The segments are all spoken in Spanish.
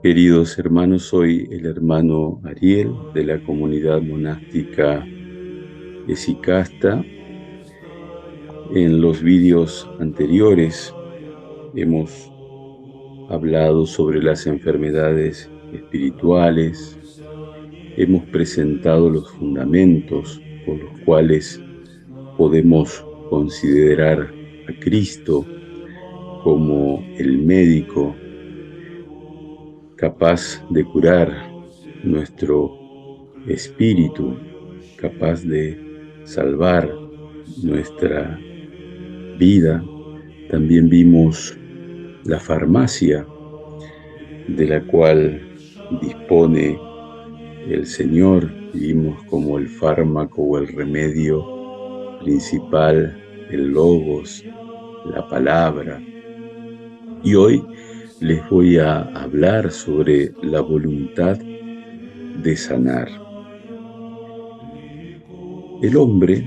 Queridos hermanos, soy el hermano Ariel de la comunidad monástica Esicasta. En los vídeos anteriores hemos hablado sobre las enfermedades espirituales, hemos presentado los fundamentos por los cuales podemos considerar a Cristo como el médico capaz de curar nuestro espíritu, capaz de salvar nuestra vida. También vimos la farmacia de la cual dispone el Señor, y vimos como el fármaco o el remedio principal, el logos, la palabra. Y hoy les voy a hablar sobre la voluntad de sanar. El hombre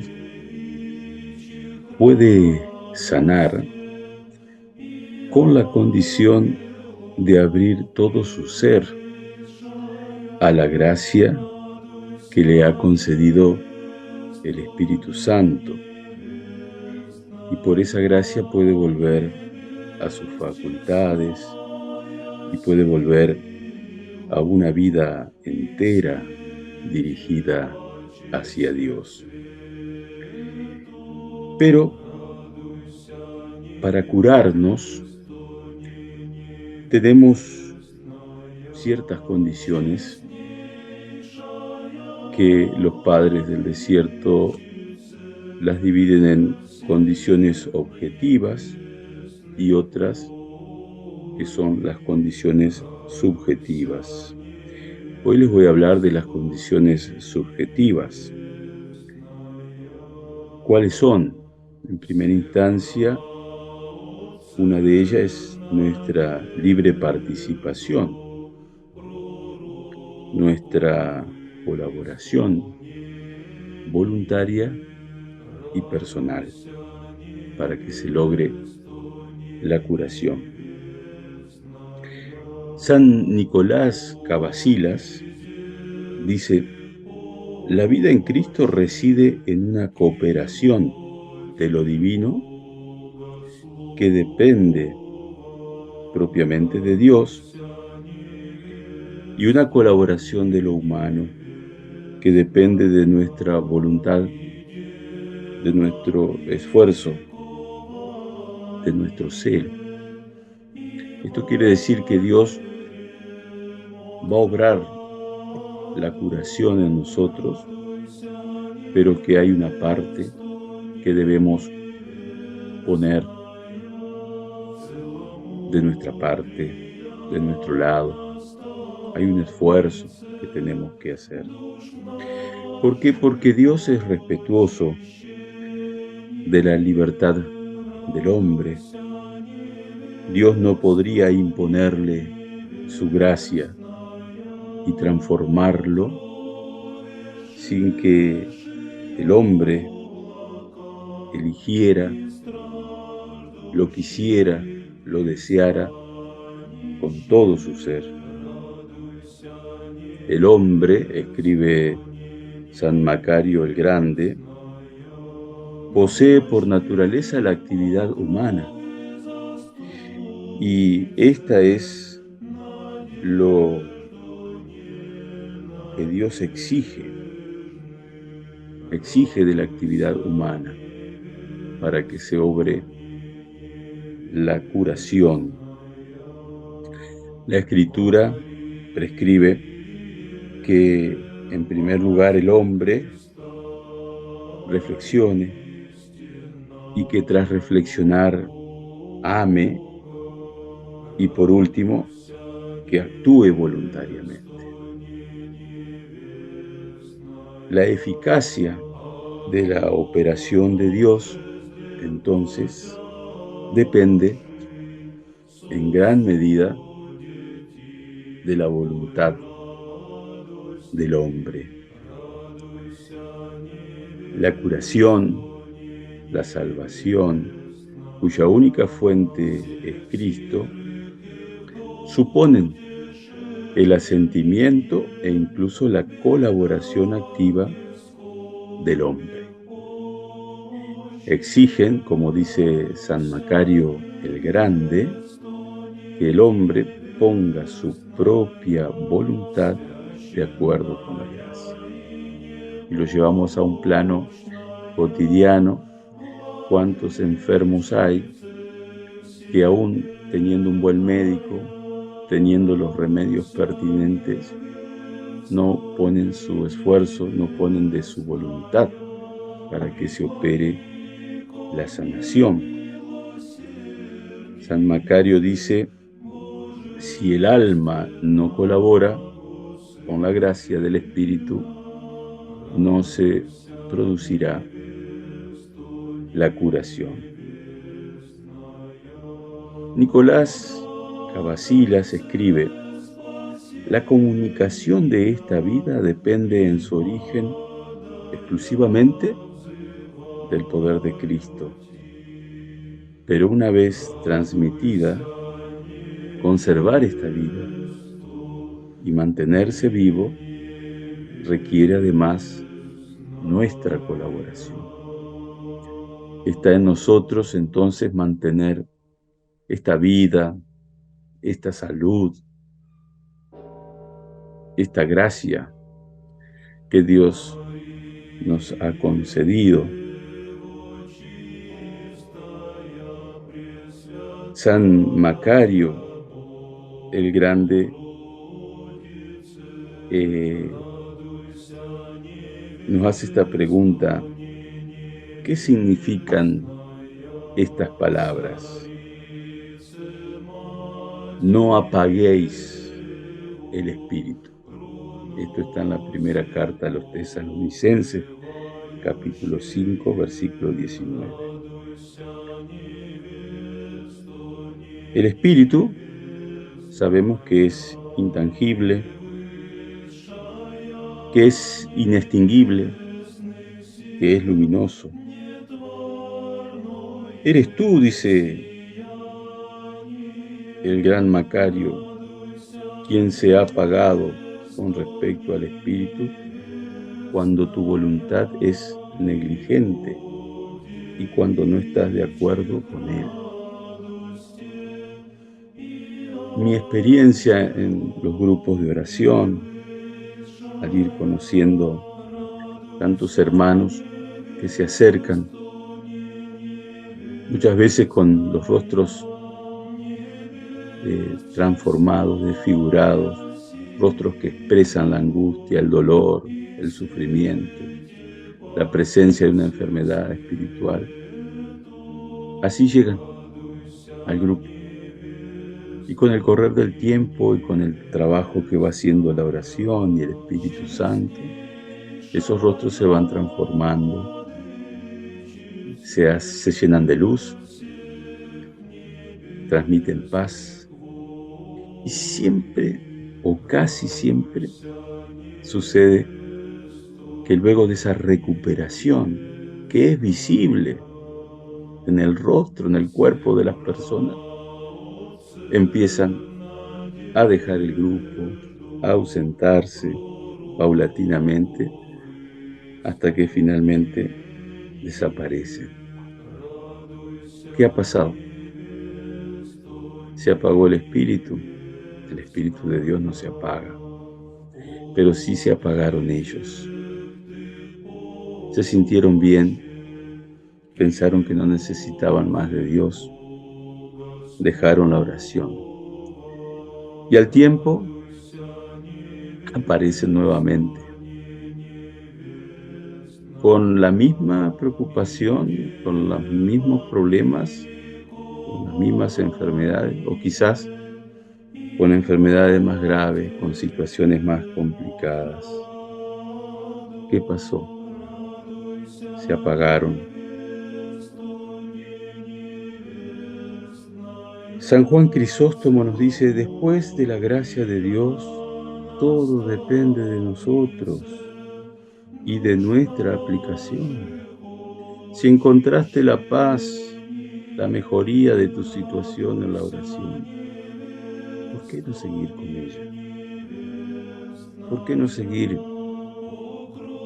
puede sanar con la condición de abrir todo su ser a la gracia que le ha concedido el Espíritu Santo. Y por esa gracia puede volver a sus facultades y puede volver a una vida entera dirigida hacia Dios. Pero para curarnos tenemos ciertas condiciones que los padres del desierto las dividen en condiciones objetivas y otras que son las condiciones subjetivas. Hoy les voy a hablar de las condiciones subjetivas. ¿Cuáles son? En primera instancia, una de ellas es nuestra libre participación, nuestra colaboración voluntaria y personal para que se logre la curación. San Nicolás Cavasilas dice: la vida en Cristo reside en una cooperación de lo divino que depende propiamente de Dios y una colaboración de lo humano que depende de nuestra voluntad, de nuestro esfuerzo, de nuestro celo. Esto quiere decir que Dios va a obrar la curación en nosotros, pero que hay una parte que debemos poner de nuestra parte, de nuestro lado. Hay un esfuerzo que tenemos que hacer. ¿Por qué? Porque Dios es respetuoso de la libertad del hombre. Dios no podría imponerle su gracia y transformarlo sin que el hombre eligiera, lo quisiera, lo deseara con todo su ser. El hombre, escribe San Macario el Grande, posee por naturaleza la actividad humana, y esta es lo que Dios exige de la actividad humana para que se obre la curación. La Escritura prescribe que en primer lugar el hombre reflexione y que tras reflexionar ame y por último que actúe voluntariamente. La eficacia de la operación de Dios, entonces, depende en gran medida de la voluntad del hombre. La curación, la salvación, cuya única fuente es Cristo, suponen el asentimiento e incluso la colaboración activa del hombre. Exigen, como dice San Macario el Grande, que el hombre ponga su propia voluntad de acuerdo con la gracia. Y lo llevamos a un plano cotidiano. ¿Cuántos enfermos hay que aún teniendo un buen médico, teniendo los remedios pertinentes, no ponen su esfuerzo, no ponen de su voluntad para que se opere la sanación? San Macario dice: si el alma no colabora con la gracia del Espíritu, no se producirá la curación. Nicolás Cavacillas escribe: la comunicación de esta vida depende en su origen exclusivamente del poder de Cristo, pero una vez transmitida, conservar esta vida y mantenerse vivo requiere además nuestra colaboración. Está en nosotros entonces mantener esta vida, esta salud, esta gracia que Dios nos ha concedido. San Macario el Grande nos hace esta pregunta: ¿qué significan estas palabras? No apaguéis el espíritu. Esto está en la primera carta a los Tesalonicenses, capítulo 5, versículo 19. El espíritu sabemos que es intangible, que es inextinguible, que es luminoso. Eres tú, dice el gran Macario, quien se ha apagado con respecto al espíritu cuando tu voluntad es negligente y cuando no estás de acuerdo con él. Mi experiencia en los grupos de oración, al ir conociendo tantos hermanos que se acercan, muchas veces con los rostros transformados, desfigurados, rostros que expresan la angustia, el dolor, el sufrimiento, la presencia de una enfermedad espiritual. Así llegan al grupo. Y con el correr del tiempo y con el trabajo que va haciendo la oración y el Espíritu Santo, esos rostros se van transformando, se llenan de luz, transmiten paz. Y siempre, o casi siempre, sucede que luego de esa recuperación, que es visible en el rostro, en el cuerpo de las personas, empiezan a dejar el grupo, a ausentarse paulatinamente, hasta que finalmente desaparecen. ¿Qué ha pasado? Se apagó el Espíritu de Dios no se apaga, pero sí se apagaron ellos. Se sintieron bien, pensaron que no necesitaban más de Dios, dejaron la oración. Y al tiempo aparecen nuevamente, con la misma preocupación, con los mismos problemas, con las mismas enfermedades, o quizás con enfermedades más graves, con situaciones más complicadas. ¿Qué pasó? Se apagaron. San Juan Crisóstomo nos dice: después de la gracia de Dios, todo depende de nosotros y de nuestra aplicación. Si encontraste la paz, la mejoría de tu situación en la oración, ¿por qué no seguir con ella? ¿por qué no seguir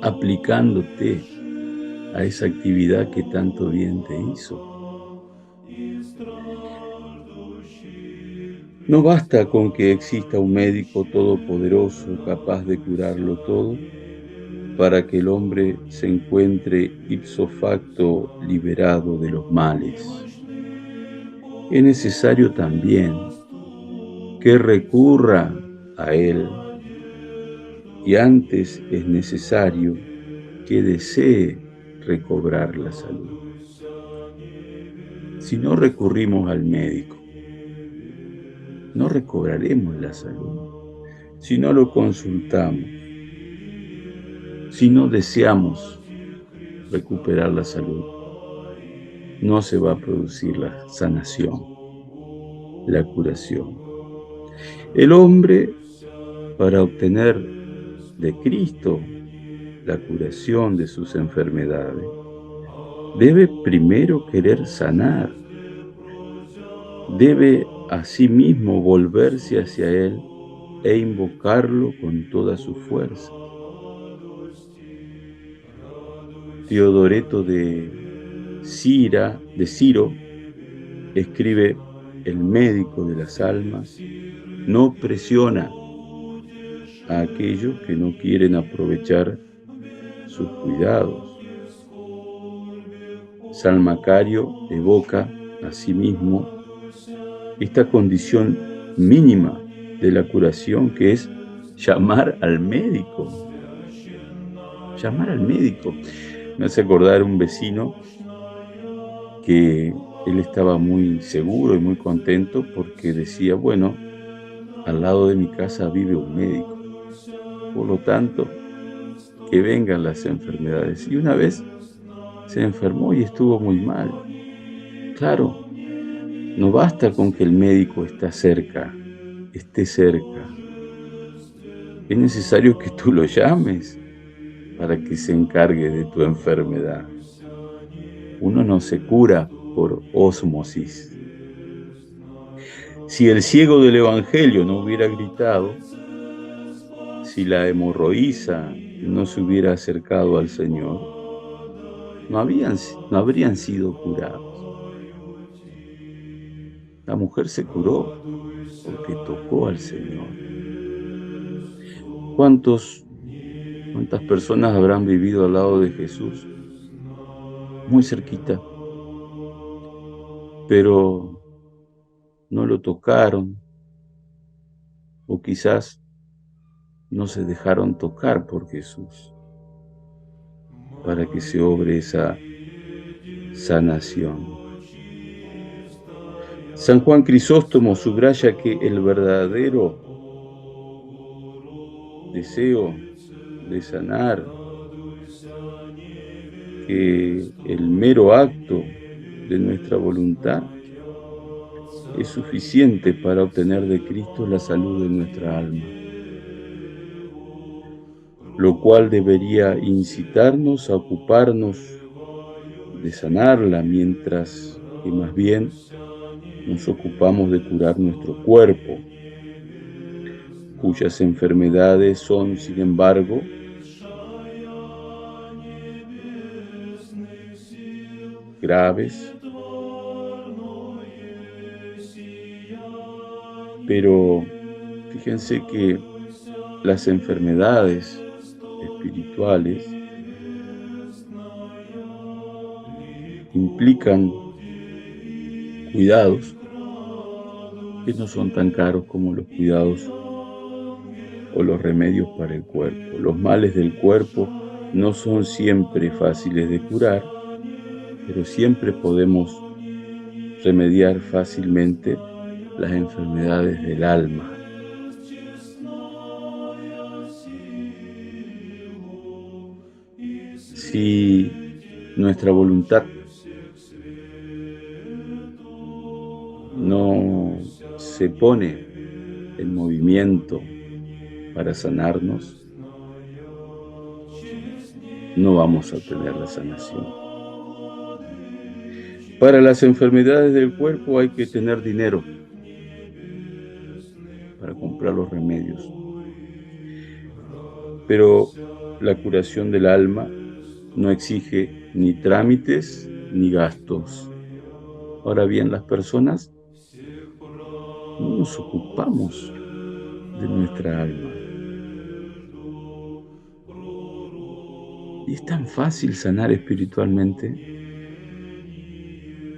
aplicándote a esa actividad que tanto bien te hizo? No basta con que exista un médico todopoderoso capaz de curarlo todo para que el hombre se encuentre ipso facto liberado de los males. Es necesario también que recurra a él, y antes es necesario que desee recobrar la salud. Si no recurrimos al médico, no recobraremos la salud. Si no lo consultamos, si no deseamos recuperar la salud, no se va a producir la sanación, la curación. El hombre, para obtener de Cristo la curación de sus enfermedades, debe primero querer sanar, debe asimismo volverse hacia Él e invocarlo con toda su fuerza. Teodoreto de Ciro escribe: el médico de las almas no presiona a aquellos que no quieren aprovechar sus cuidados. San Macario evoca asimismo esta condición mínima de la curación, que es llamar al médico. Llamar al médico. Me hace acordar un vecino que él estaba muy seguro y muy contento porque decía: bueno, al lado de mi casa vive un médico, por lo tanto, que vengan las enfermedades. Y una vez se enfermó y estuvo muy mal. Claro, no basta con que el médico esté cerca. Es necesario que tú lo llames para que se encargue de tu enfermedad. Uno no se cura por ósmosis. Si el ciego del Evangelio no hubiera gritado, si la hemorroísa no se hubiera acercado al Señor, no habrían sido curados. La mujer se curó porque tocó al Señor. ¿Cuántas personas habrán vivido al lado de Jesús? Muy cerquita, pero no lo tocaron, o quizás no se dejaron tocar por Jesús para que se obre esa sanación. San Juan Crisóstomo subraya que el verdadero deseo de sanar, que el mero acto de nuestra voluntad es suficiente para obtener de Cristo la salud de nuestra alma, lo cual debería incitarnos a ocuparnos de sanarla, mientras que más bien nos ocupamos de curar nuestro cuerpo, cuyas enfermedades son, sin embargo, graves, pero fíjense que las enfermedades espirituales implican cuidados que no son tan caros como los cuidados o los remedios para el cuerpo. Los males del cuerpo no son siempre fáciles de curar, pero siempre podemos remediar fácilmente las enfermedades del alma. Si nuestra voluntad no se pone en movimiento para sanarnos, no vamos a obtener la sanación. Para las enfermedades del cuerpo hay que tener dinero para comprar los remedios. Pero la curación del alma no exige ni trámites ni gastos. Ahora bien, las personas no nos ocupamos de nuestra alma. Y es tan fácil sanar espiritualmente.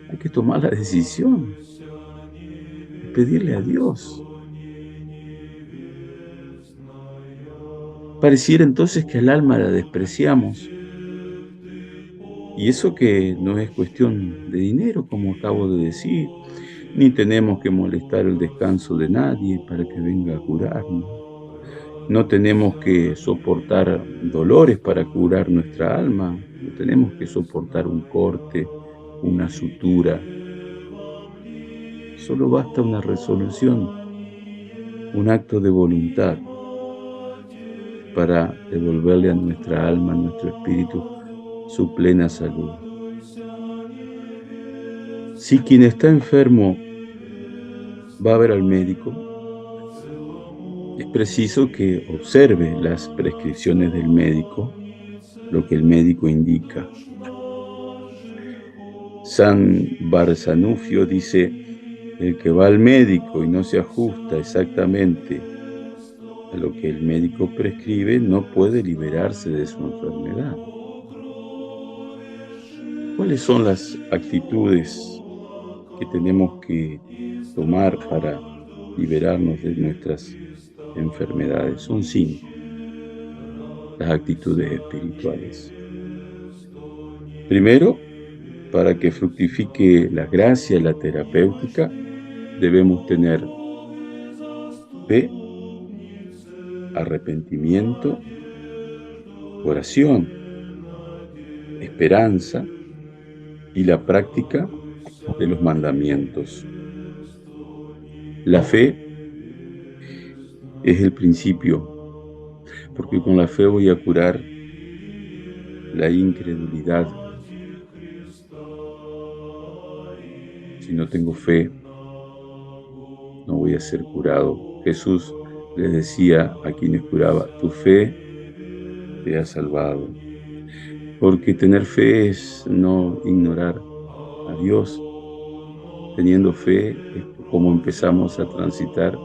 Hay que tomar la decisión y pedirle a Dios. Pareciera entonces que al alma la despreciamos. Y eso que no es cuestión de dinero, como acabo de decir, ni tenemos que molestar el descanso de nadie para que venga a curarnos. No tenemos que soportar dolores para curar nuestra alma. No tenemos que soportar un corte, una sutura. Solo basta una resolución, un acto de voluntad para devolverle a nuestra alma, a nuestro espíritu, su plena salud. Si quien está enfermo va a ver al médico, es preciso que observe las prescripciones del médico, lo que el médico indica. San Barzanufio dice: el que va al médico y no se ajusta exactamente a lo que el médico prescribe, no puede liberarse de su enfermedad. ¿Cuáles son las actitudes que tenemos que tomar para liberarnos de nuestras enfermedades? Son 5 las actitudes espirituales. Primero, para que fructifique la gracia, la terapéutica, debemos tener fe, arrepentimiento, oración, esperanza y la práctica de los mandamientos. La fe es el principio, porque con la fe voy a curar la incredulidad. Si no tengo fe, no voy a ser curado. Jesús les decía a quienes curaba: tu fe te ha salvado. Porque tener fe es no ignorar a Dios. Teniendo fe es como empezamos a transitar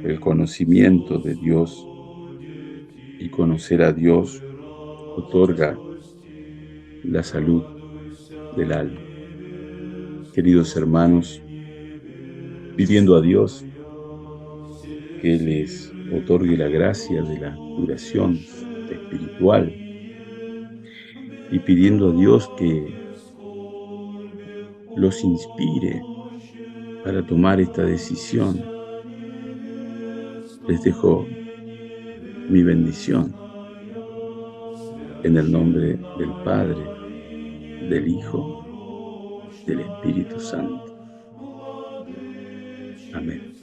el conocimiento de Dios, y conocer a Dios otorga la salud del alma. Queridos hermanos, pidiendo a Dios que les otorgue la gracia de la curación espiritual y pidiendo a Dios que los inspire para tomar esta decisión, les dejo mi bendición en el nombre del Padre, del Hijo, del Espíritu Santo. Amén.